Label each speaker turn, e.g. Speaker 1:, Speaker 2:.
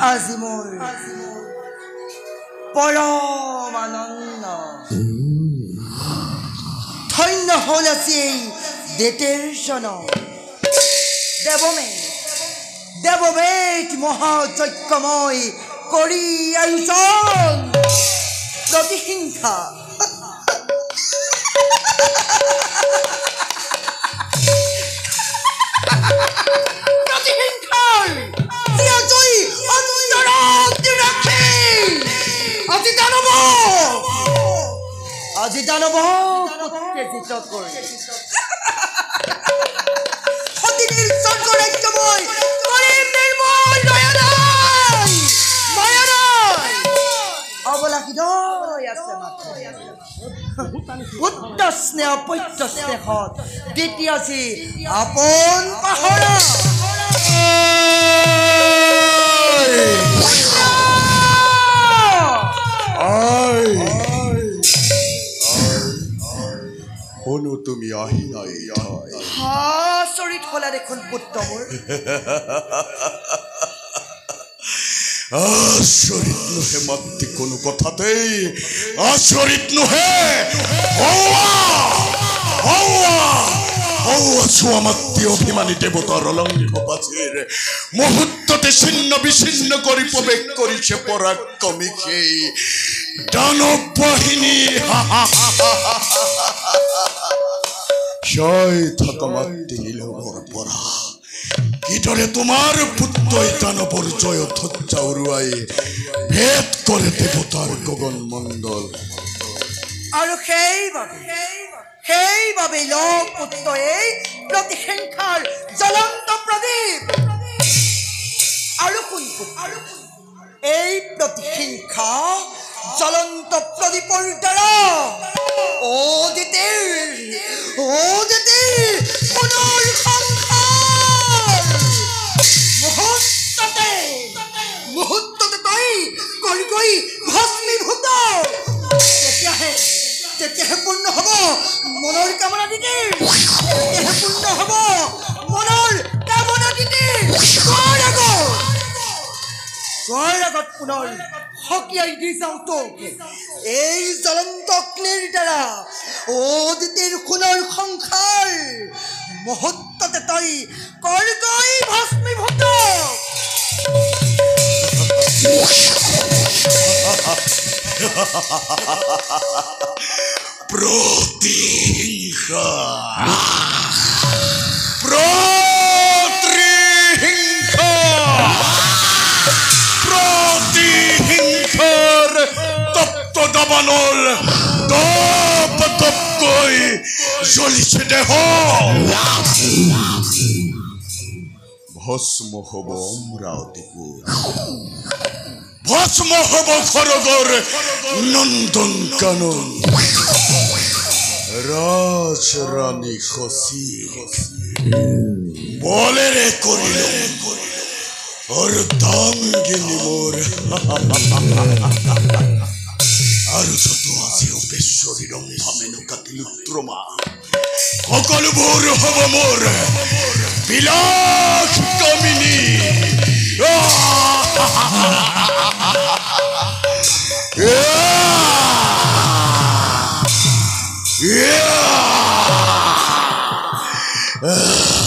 Speaker 1: আজি মোৰ পৰম আনন্দ ধন্য হল আজি দেতেৰ জনম দেৱমেত মহাযজ্ঞময় কৰি আয়োজন প্ৰতিহিংসা আজি দানৱ উত্তেজিত কৰি সতীনীৰ স্বৰ্গৰাজ্যময় কৰিম নিৰ্মল দয়া নাই অবলাসিত আছে মাত্ৰ পুত্ৰ স্নেহ পৈত্ৰ স্নেহত দ্বিতীয় যি আপোন পাহৰা
Speaker 2: হনো তুমি আহি নাই
Speaker 1: চৰিত হলা দেখোন পুত্ৰ মোৰ
Speaker 2: আচৰিত নোহে মাতৃ কোনো কথাতেই আচৰিত নোহে চোৱা মাতৃ অভিমানী দেৱতাৰ অলংঘ পাচিৰ মুহূৰ্ততে ছিন্ন বিচ্ছিন্ন কৰি প্ৰৱেশ কৰিছে পৰাক্ৰমী সেই দানৱ বাহিনী জয় থাকা মাতৃ নীলমৰ পৰা কিদৰে তোমাৰ পুত্ৰই দানৱৰ জয় ধ্বজা উৰুৱাই ভেদ কৰে দেৱতাৰ গগন মণ্ডল
Speaker 1: আৰু সেইবাবে লগ পুত্ৰই প্ৰতিহিংসাৰ জ্বলন্ত প্ৰদীপ আৰু এই প্ৰতিহিংসা জ্বলন্ত প্ৰদীপৰ দ্বাৰা পুনৰ সংসাৰ মুহূৰ্ততে তই কৰি ভস্মীভূত তেতিয়াহে পূৰ্ণ হ'ব মনৰ কামনা দিদি তোৰ আগত পুনৰ সকীয়াই দি যাওঁ তোক এই জ্বলন্ত অগ্নিৰ দ্বাৰা অদিতিৰ সোণৰ সংসাৰ মুহূৰ্ততে তই কৰগৈ ভস্মীভূত
Speaker 2: প্ৰতিহিংসা প্ৰতিহিংসাৰ তপ্ত দাবানল দপ দপকৈ জ্বলিছে দেহ ভস্ম হব অমৰাৱতীপুৰ ভস্ম হব খৰগৰ নন্দন কানন ৰাজ ৰাণী খচি বলেৰে কৰিলে অৰ্ধাংগিনী মোৰ আৰু যত আজি অপেশ্বৰী ৰম্ভা মেনকা তিলোত্তমা সকলোবোৰ হ'ব মোৰ বিলাস কামিনী Yeah!